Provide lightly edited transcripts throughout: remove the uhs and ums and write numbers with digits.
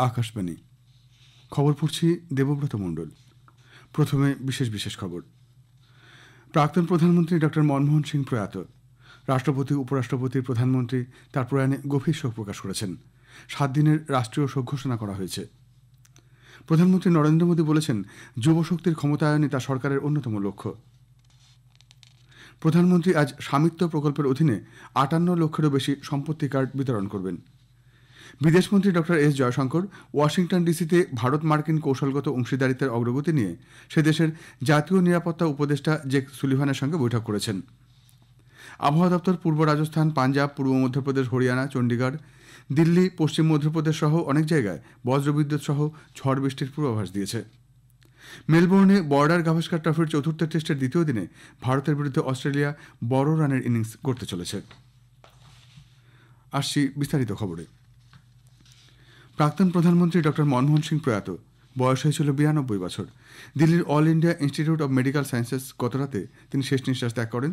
আকাশবাণী খবর পড়ছি দেবব্রত মণ্ডল। প্রথমে বিশেষ খবর। প্রাক্তন প্রধানমন্ত্রী ডক্টর মনমোহন সিং প্রয়াত। রাষ্ট্রপতি, উপরাষ্ট্রপতি, প্রধানমন্ত্রী তার প্রয়াণে গভীর শোক প্রকাশ করেছেন। 7 দিনের রাষ্ট্রীয় শোক ঘোষণা করা হয়েছে। প্রধানমন্ত্রী নরেন্দ্র মোদী বলেছেন, যুবশক্তির ক্ষমতায়নই তার সরকারের অন্যতম লক্ষ্য। প্রধানমন্ত্রী আজ স্বামিত্ব প্রকল্পের অধীনে 58 লক্ষেরও বেশি সম্পত্তি কার্ড বিতরণ করবেন। বিদেশমন্ত্রী ডক্টর এস জয়শঙ্কর ওয়াশিংটন ডিসিতে ভারত মার্কিন কৌশলগত অংশীদারিত্বের অগ্রগতি নিয়ে সে দেশের জাতীয় নিরাপত্তা উপদেষ্টা জেক সুলিভানের সঙ্গে বৈঠক করেছেন। আবহাওয়া দপ্তর পূর্ব রাজস্থান, পাঞ্জাব, পূর্ব মধ্যপ্রদেশ, হরিয়ানা, চণ্ডীগড়, দিল্লি, পশ্চিম মধ্যপ্রদেশ সহ অনেক জায়গায় বজ্রবিদ্যুৎ সহ ঝড় বৃষ্টির পূর্বাভাস দিয়েছে। মেলবোর্নে বর্ডার গাভাস্কার ট্রফির চতুর্থ টেস্টের দ্বিতীয় দিনে ভারতের বিরুদ্ধে অস্ট্রেলিয়া বড় রানের ইনিংস করতে চলেছে। আসছি বিস্তারিত খবরে। প্রাক্তন প্রধানমন্ত্রী ডক্টর মনমোহন সিং প্রয়াত। বয়স হয়েছিল 92 বছর। দিল্লির all India institute of medical sciences গতরাতে তিনি শেষ নিঃশ্বাস ত্যাগ করেন।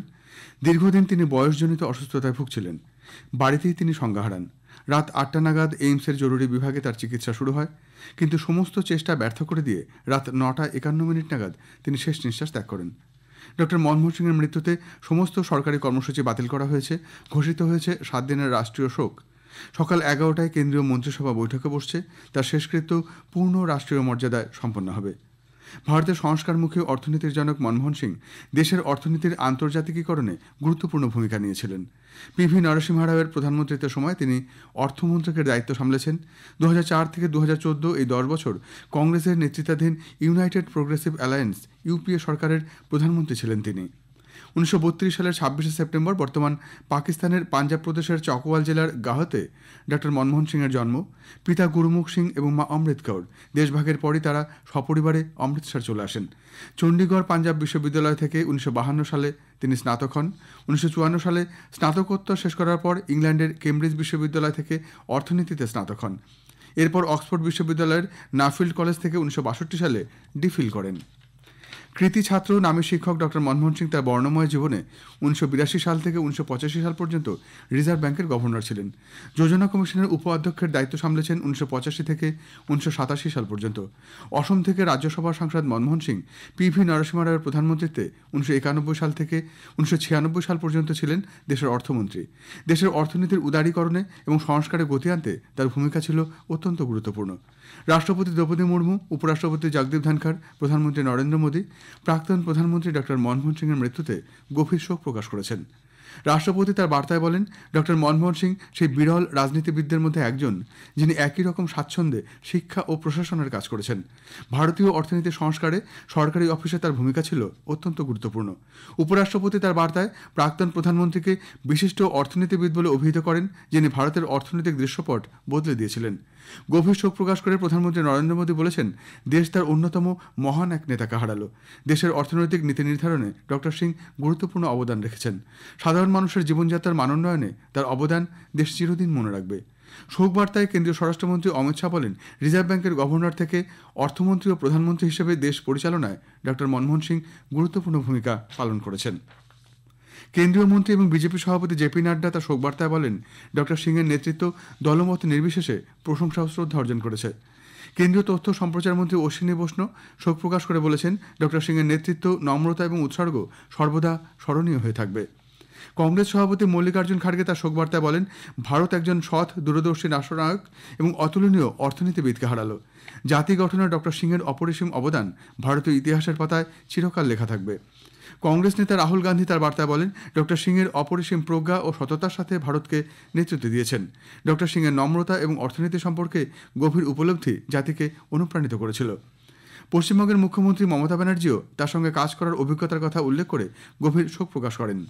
দীর্ঘদিন তিনি বয়সজনিত অসুস্থতায় ভুগছিলেন। বাড়িতেই তিনি সংজ্ঞা হারান। রাত 8টা নাগাদ এইমসের জরুরি বিভাগে তার চিকিৎসা শুরু হয়, কিন্তু সমস্ত চেষ্টা ব্যর্থ করে দিয়ে রাত 9:51 নাগাদ তিনি শেষ নিঃশ্বাস ত্যাগ করেন। ডক্টর মনমোহন সিংয়ের মৃত্যুতে সমস্ত সরকারি কর্মসূচি বাতিল করা হয়েছে। ঘোষিত হয়েছে 7 দিনের রাষ্ট্রীয় শোক। সকাল 11টায় কেন্দ্রীয় মন্ত্রিসভা বৈঠকে বসছে। তার শেষকৃত্য পূর্ণ রাষ্ট্রীয় মর্যাদায় সম্পন্ন হবে। ভারতের সংস্কারমুখী অর্থনীতির জনক মনমোহন সিং দেশের অর্থনীতির আন্তর্জাতিকীকরণে গুরুত্বপূর্ণ ভূমিকা নিয়েছিলেন। পিভি নরসিংহ রাওয়ের প্রধানমন্ত্রীত্বের সময় তিনি অর্থমন্ত্রকের দায়িত্ব সামলেছেন। 2004 থেকে 2014 এই 10 বছর কংগ্রেসের নেতৃত্বাধীন ইউনাইটেড প্রোগ্রেসিভ অ্যালায়েন্স ইউপিএ সরকারের প্রধানমন্ত্রী ছিলেন তিনি। 1932 সালের 26শে সেপ্টেম্বর বর্তমান পাকিস্তানের পাঞ্জাব প্রদেশের চকওয়াল জেলার গাহতে ডক্টর মনমোহন সিংয়ের জন্ম। পিতা গুরুমুখ সিং এবং মা অমৃত কৌর। দেশভাগের পরই তারা সপরিবারে অমৃতসর চলে আসেন। চণ্ডীগড় পাঞ্জাব বিশ্ববিদ্যালয় থেকে 1952 সালে তিনি স্নাতক হন। 1954 সালে স্নাতকোত্তর শেষ করার পর ইংল্যান্ডের কেমব্রিজ বিশ্ববিদ্যালয় থেকে অর্থনীতিতে স্নাতক হন। এরপর অক্সফোর্ড বিশ্ববিদ্যালয়ের নাফিল্ড কলেজ থেকে 1962 সালে ডিফিল করেন। কৃতি ছাত্র নামী শিক্ষক ডক্টর মনমোহন সিং তার বর্ণময় জীবনে 1982 সাল থেকে 1985 সাল পর্যন্ত রিজার্ভ ব্যাংকের গভর্নর ছিলেন। যোজনা কমিশনের উপাধ্যক্ষের দায়িত্ব সামলেছেন 1985 থেকে 1987 সাল পর্যন্ত। অসম থেকে রাজ্যসভার সাংসদ মনমোহন সিং পিভি নরসিংহ রাওয়ের প্রধানমন্ত্রীত্বে 1991 সাল থেকে 1996 সাল পর্যন্ত ছিলেন দেশের অর্থমন্ত্রী। দেশের অর্থনীতির উদারীকরণে এবং সংস্কারে গতি আনতে তার ভূমিকা ছিল অত্যন্ত গুরুত্বপূর্ণ। রাষ্ট্রপতি দ্রৌপদী মুর্মু, উপরাষ্ট্রপতি জগদীপ ধনখড়, প্রধানমন্ত্রী নরেন্দ্র মোদী প্রাক্তন প্রধানমন্ত্রী ডক্টর মনমোহন সিংয়ের মৃত্যুতে গভীর শোক প্রকাশ করেছেন। রাষ্ট্রপতি তার বার্তায় বলেন, ডক্টর মনমোহন সিং সেই বিরল রাজনীতিবিদদের মধ্যে একজন যিনি একই রকম স্বাচ্ছন্দ্যে শিক্ষা ও প্রশাসনের কাজ করেছেন। ভারতীয় অর্থনীতির সংস্কারে সরকারি অফিসে তার ভূমিকা ছিল অত্যন্ত গুরুত্বপূর্ণ। উপরাষ্ট্রপতি তার বার্তায় প্রাক্তন প্রধানমন্ত্রীকে বিশিষ্ট অর্থনীতিবিদ বলে অভিহিত করেন, যিনি ভারতের অর্থনৈতিক দৃশ্যপট বদলে দিয়েছিলেন। গভীর শোক প্রকাশ করে প্রধানমন্ত্রী নরেন্দ্র মোদী বলেছেন, দেশ তার অন্যতম মহান এক নেতাকে হারালো। দেশের অর্থনৈতিক নীতি নির্ধারণে ডক্টর সিং গুরুত্বপূর্ণ অবদান রেখেছেন। সাধারণ মানুষের জীবনযাত্রার মানোন্নয়নে তার অবদান দেশ চিরদিন মনে রাখবে। শোক বার্তায় কেন্দ্রীয় স্বরাষ্ট্রমন্ত্রী অমিত শাহ বলেন, রিজার্ভ ব্যাংকের গভর্নর থেকে অর্থমন্ত্রী ও প্রধানমন্ত্রী হিসেবে দেশ পরিচালনায় ডক্টর মনমোহন সিং গুরুত্বপূর্ণ ভূমিকা পালন করেছেন। কেন্দ্রীয় মন্ত্রী এবং বিজেপি সভাপতি জেপি নাড্ডা তার শোকবার্তায় বলেন, ডক্টর সিংয়ের নেতৃত্ব দলমত নির্বিশেষে প্রশংসা ও শ্রদ্ধা অর্জন করেছে। কেন্দ্রীয় তথ্য সম্প্রচার মন্ত্রী অশ্বিনী বৈষ্ণব শোক প্রকাশ করে বলেছেন, ডক্টর সিংয়ের নেতৃত্ব, নম্রতা এবং উৎসর্গ সর্বদা স্মরণীয় হয়ে থাকবে। কংগ্রেস সভাপতি মল্লিকার্জুন খাড়গে তার শোকবার্তায় বলেন, ভারত একজন সৎ, দূরদর্শী রাষ্ট্রনায়ক এবং অতুলনীয় অর্থনীতিবিদকে হারালো। জাতি গঠনে ডক্টর সিংয়ের অপরিসীম অবদান ভারতীয় ইতিহাসের পাতায় চিরকাল লেখা থাকবে। কংগ্রেস নেতা রাহুল গান্ধী তার বার্তায় বলেন, ডক্টর সিংয়ের অপরিসীম প্রজ্ঞা ও সততার সাথে ভারতকে নেতৃত্ব দিয়েছেন। ডক্টর সিংয়ের নম্রতা এবং অর্থনীতি সম্পর্কে গভীর উপলব্ধি জাতিকে অনুপ্রাণিত করেছিল। পশ্চিমবঙ্গের মুখ্যমন্ত্রী মমতা ব্যানার্জিও তার সঙ্গে কাজ করার অভিজ্ঞতার কথা উল্লেখ করে গভীর শোক প্রকাশ করেন।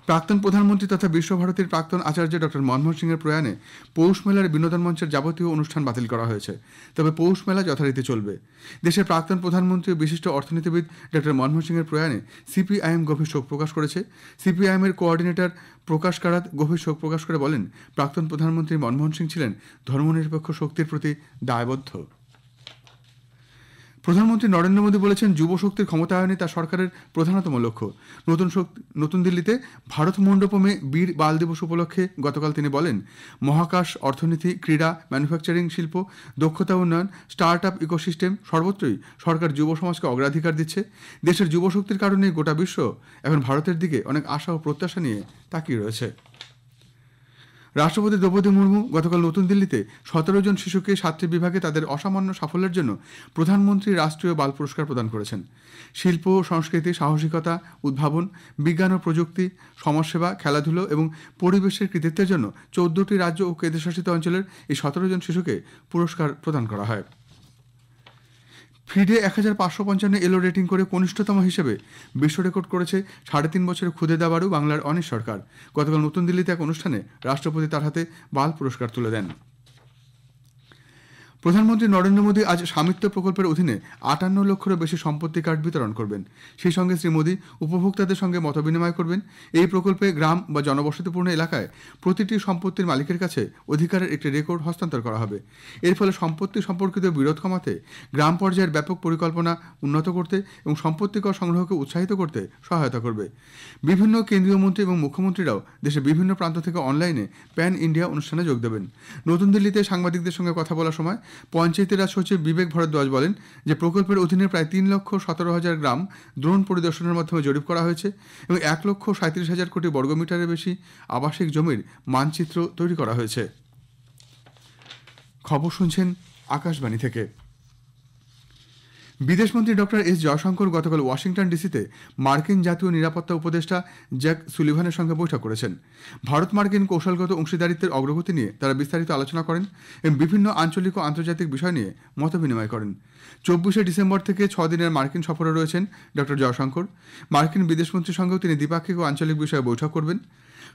প্রাক্তন প্রধানমন্ত্রী তথা বিশ্বভারতীর প্রাক্তন আচার্য ডক্টর মনমোহন সিংয়ের প্রয়াণে পৌষ মেলার বিনোদন মঞ্চের যাবতীয় অনুষ্ঠান বাতিল করা হয়েছে। তবে পৌষ মেলা যথারীতি চলবে। দেশের প্রাক্তন প্রধানমন্ত্রী ও বিশিষ্ট অর্থনীতিবিদ ডক্টর মনমোহন সিংয়ের প্রয়াণে সিপিআইএম গভীর শোক প্রকাশ করেছে। সিপিআইএমের কোঅর্ডিনেটর প্রকাশ কারাত গভীর শোক প্রকাশ করে বলেন, প্রাক্তন প্রধানমন্ত্রী মনমোহন সিং ছিলেন ধর্মনিরপেক্ষ শক্তির প্রতি দায়বদ্ধ। প্রধানমন্ত্রী নরেন্দ্র মোদী বলেছেন, যুব শক্তির ক্ষমতায়নই তার সরকারের প্রধানতম লক্ষ্য। নতুন দিল্লিতে ভারত মণ্ডপমে বীর বাল দিবস উপলক্ষে গতকাল তিনি বলেন, মহাকাশ, অর্থনীতি, ক্রীড়া, ম্যানুফ্যাকচারিং শিল্প, দক্ষতা উন্নয়ন, স্টার্ট আপ ইকোসিস্টেম সর্বত্রই সরকার যুব সমাজকে অগ্রাধিকার দিচ্ছে। দেশের যুব শক্তির কারণেই গোটা বিশ্ব এখন ভারতের দিকে অনেক আশা ও প্রত্যাশা নিয়ে তাকিয়ে রয়েছে। রাষ্ট্রপতি দ্রৌপদী মুর্মু গতকাল নতুন দিল্লিতে 17 জন শিশুকে 7টি বিভাগে তাদের অসামান্য সাফল্যের জন্য প্রধানমন্ত্রী রাষ্ট্রীয় বাল পুরস্কার প্রদান করেছেন। শিল্প, সংস্কৃতি, সাহসিকতা, উদ্ভাবন, বিজ্ঞান ও প্রযুক্তি, সমাজসেবা, খেলাধুলো এবং পরিবেশের কৃতিত্বের জন্য 14টি রাজ্য ও কেন্দ্রশাসিত অঞ্চলের এই 17 জন শিশুকে পুরস্কার প্রদান করা হয়। ফিডে 1555 এলো রেটিং করে কনিষ্ঠতম হিসেবে বিশ্ব রেকর্ড করেছে 3.5 বছরের ক্ষুদে দাবাড়ু বাংলার অনিশ সরকার। গতকাল নতুন দিল্লিতে এক অনুষ্ঠানে রাষ্ট্রপতি তার হাতে বাল পুরস্কার তুলে দেন। প্রধানমন্ত্রী নরেন্দ্র মোদী আজ স্বামিত্ব প্রকল্পের অধীনে 58 লক্ষেরও বেশি সম্পত্তি কার্ড বিতরণ করবেন। সেই সঙ্গে শ্রী মোদী উপভোক্তাদের সঙ্গে মতবিনিময় করবেন। এই প্রকল্পে গ্রাম বা জনবসতিপূর্ণ এলাকায় প্রতিটি সম্পত্তির মালিকের কাছে অধিকারের একটি রেকর্ড হস্তান্তর করা হবে। এর ফলে সম্পত্তি সম্পর্কিত বিরোধ কমাতে, গ্রাম পর্যায়ের ব্যাপক পরিকল্পনা উন্নত করতে এবং সম্পত্তি কর সংগ্রহকে উৎসাহিত করতে সহায়তা করবে। বিভিন্ন কেন্দ্রীয় মন্ত্রী এবং মুখ্যমন্ত্রীরাও দেশের বিভিন্ন প্রান্ত থেকে অনলাইনে প্যান ইন্ডিয়া অনুষ্ঠানে যোগ দেবেন। নতুন দিল্লিতে সাংবাদিকদের সঙ্গে কথা বলার সময় পঞ্চায়েতি রাজ সচিব বিবেক ভরদ্বাজ বলেন যে প্রকল্পের অধীনে প্রায় 3,17,000 গ্রাম ড্রোন পরিদর্শনের মাধ্যমে জরিপ করা হয়েছে এবং 1,37,000 কোটি বর্গমিটারের বেশি আবাসিক জমির মানচিত্র তৈরি করা হয়েছে। খবর শুনছেন আকাশবাণী থেকে। বিদেশমন্ত্রী ডক্টর এস জয়শঙ্কর গতকাল ওয়াশিংটন ডিসিতে মার্কিন জাতীয় নিরাপত্তা উপদেষ্টা জ্যাক সুলিভানের সঙ্গে বৈঠক করেছেন। ভারত মার্কিন কৌশলগত অংশীদারিত্বের অগ্রগতি নিয়ে তারা বিস্তারিত আলোচনা করেন এবং বিভিন্ন আঞ্চলিক ও আন্তর্জাতিক বিষয় নিয়ে মতবিনিময় করেন। 24শে ডিসেম্বর থেকে 6 দিনের মার্কিন সফরে রয়েছেন ডক্টর জয়শঙ্কর। মার্কিন বিদেশমন্ত্রীর সঙ্গেও তিনি দ্বিপাক্ষিক ও আঞ্চলিক বিষয়ে বৈঠক করবেন।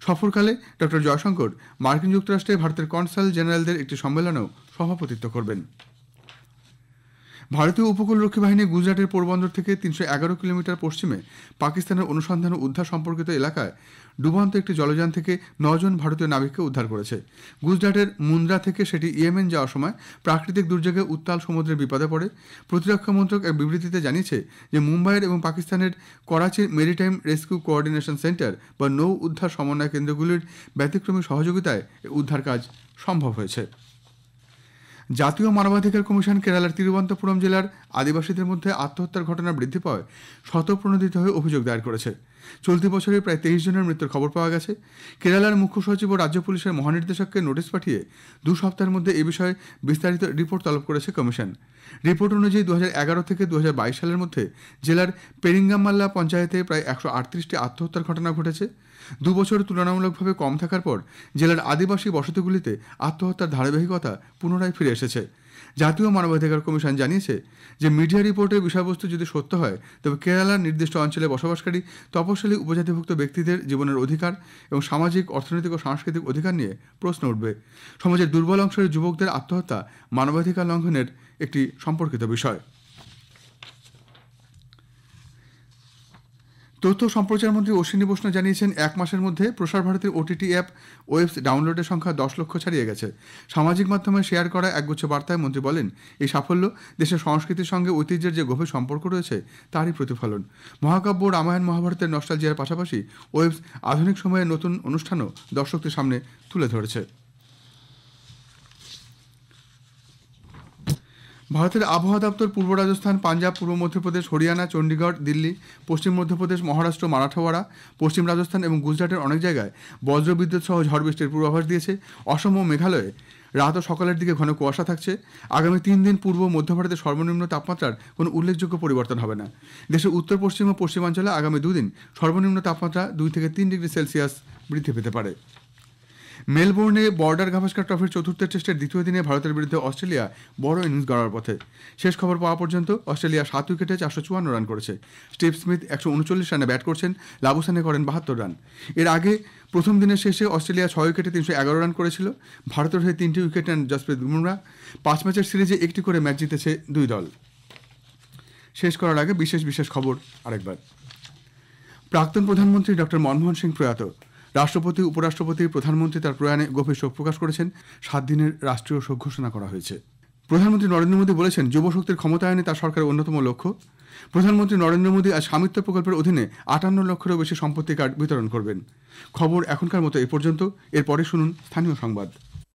সফরকালে ডক্টর জয়শঙ্কর মার্কিন যুক্তরাষ্ট্রে ভারতের কনসাল জেনারেলদের একটি সম্মেলনেও সভাপতিত্ব করবেন। ভারতীয় উপকূলরক্ষী বাহিনী গুজরাটের পোরবন্দর থেকে 311 কিলোমিটার পশ্চিমে পাকিস্তানের অনুসন্ধান ও উদ্ধার সম্পর্কিত এলাকায় ডুবন্ত একটি জলযান থেকে 9 জন ভারতীয় নাবিককে উদ্ধার করেছে। গুজরাটের মুন্দ্রা থেকে সেটি ইয়েমেন যাওয়ার সময় প্রাকৃতিক দুর্যোগে উত্তাল সমুদ্রে বিপদে পড়ে। প্রতিরক্ষা মন্ত্রক এক বিবৃতিতে জানিয়েছে যে মুম্বাইয়ের এবং পাকিস্তানের করাচির মেরিটাইম রেস্কিউ কোঅর্ডিনেশন সেন্টার বা নৌ উদ্ধার সমন্বয় কেন্দ্রগুলির ব্যতিক্রমী সহযোগিতায় উদ্ধার কাজ সম্ভব হয়েছে। জাতীয় মানবাধিকার কমিশন কেরালার তিরুবনন্তপুরম জেলার আদিবাসীদের মধ্যে আত্মহত্যার ঘটনা বৃদ্ধি পাওয়ায় স্বতঃপ্রণোদিত হয়ে অভিযোগ দায়ের করেছে। চলতি বছরে প্রায় 23 জনের মৃত্যুর খবর পাওয়া গেছে। কেরালার মুখ্য সচিব ও রাজ্য পুলিশের মহানির্দেশককে নোটিশ পাঠিয়ে 2 সপ্তাহের মধ্যে এ বিষয়ে বিস্তারিত রিপোর্ট তলব করেছে কমিশন। রিপোর্ট অনুযায়ী 2011 থেকে 2022 সালের মধ্যে জেলার পেরিঙ্গামাল্লা পঞ্চায়েতে প্রায় 138টি আত্মহত্যার ঘটনা ঘটেছে। 2 বছর তুলনামূলকভাবে কম থাকার পর জেলার আদিবাসী বসতিগুলিতে আত্মহত্যার ধারাবাহিকতা পুনরায় ফিরে এসেছে। জাতীয় মানবাধিকার কমিশন জানিয়েছে যে মিডিয়া রিপোর্টের বিষয়বস্তু যদি সত্য হয় তবে কেরালার নির্দিষ্ট অঞ্চলে বসবাসকারী তপশিলি উপজাতিভুক্ত ব্যক্তিদের জীবনের অধিকার এবং সামাজিক, অর্থনৈতিক ও সাংস্কৃতিক অধিকার নিয়ে প্রশ্ন উঠবে। সমাজের দুর্বল অংশের যুবকদের আত্মহত্যা মানবাধিকার লঙ্ঘনের একটি সম্পর্কিত বিষয়। তথ্য সম্প্রচার মন্ত্রী অশ্বিনী বৈষ্ণব জানিয়েছেন 1 মাসের মধ্যে প্রসার ভারতীর ওটিটি অ্যাপ ওয়েবস ডাউনলোডের সংখ্যা 10 লক্ষ ছাড়িয়ে গেছে। সামাজিক মাধ্যমে শেয়ার করা একগুচ্ছ বার্তায় মন্ত্রী বলেন, এই সাফল্য দেশের সংস্কৃতির সঙ্গে ঐতিহ্যের যে গভীর সম্পর্ক রয়েছে তারই প্রতিফলন। মহাকাব্য, রামায়ণ, মহাভারতের নস্টালজিয়ার পাশাপাশি ওয়েবস আধুনিক সময়ের নতুন অনুষ্ঠানও দর্শকদের সামনে তুলে ধরেছে। ভারতের আবহাওয়া দপ্তর পূর্ব রাজস্থান, পাঞ্জাব, পূর্ব মধ্যপ্রদেশ, হরিয়ানা, চণ্ডীগড়, দিল্লি, পশ্চিম মধ্যপ্রদেশ, মহারাষ্ট্র, মারাঠাওয়াড়া, পশ্চিম রাজস্থান এবং গুজরাটের অনেক জায়গায় বজ্রবিদ্যুৎ সহ ঝড় বৃষ্টির পূর্বাভাস দিয়েছে। অসম ও মেঘালয়ে রাত ও সকালের দিকে ঘন কুয়াশা থাকছে। আগামী 3 দিন পূর্ব মধ্য ভারতের সর্বনিম্ন তাপমাত্রার কোনো উল্লেখযোগ্য পরিবর্তন হবে না। দেশের উত্তর পশ্চিম ও পশ্চিমাঞ্চলে আগামী 2 দিন সর্বনিম্ন তাপমাত্রা 2 থেকে 3 ডিগ্রি সেলসিয়াস বৃদ্ধি পেতে পারে। মেলবোর্নে বর্ডার গাভাস্কার ট্রফির চতুর্থ টেস্টের দ্বিতীয় দিনে ভারতের বিরুদ্ধে অস্ট্রেলিয়া বড় ইনিংস গড়ার পথে। শেষ খবর পাওয়া পর্যন্ত অস্ট্রেলিয়া 7 উইকেটে 454 রান করেছে। স্টিভ স্মিথ 139 রানে ব্যাট করছেন, লাবুসানে করেন 72 রান। এর আগে প্রথম দিনের শেষে অস্ট্রেলিয়া 6 উইকেটে 311 রান করেছিল। ভারতের হয়ে 3টি উইকেট নেন জসপ্রীত বুমরা। 5 ম্যাচের সিরিজে 1টি করে ম্যাচ জিতেছে 2 দল। শেষ করার আগে বিশেষ খবর আরেকবার। প্রাক্তন প্রধানমন্ত্রী ডক্টর মনমোহন সিং প্রয়াত। রাষ্ট্রপতি, উপরাষ্ট্রপতি, প্রধানমন্ত্রী তার প্রয়াণে গভীর শোক প্রকাশ করেছেন। 7 দিনের রাষ্ট্রীয় শোক ঘোষণা করা হয়েছে। প্রধানমন্ত্রী নরেন্দ্র মোদী বলেছেন, যুবশক্তির ক্ষমতায়নে তার সরকারের অন্যতম লক্ষ্য। প্রধানমন্ত্রী নরেন্দ্র মোদী আজ স্বামিত্ব প্রকল্পের অধীনে 58 লক্ষেরও বেশি সম্পত্তি কার্ড বিতরণ করবেন। খবর এখনকার মতো এ পর্যন্ত। এরপরে শুনুন স্থানীয় সংবাদ।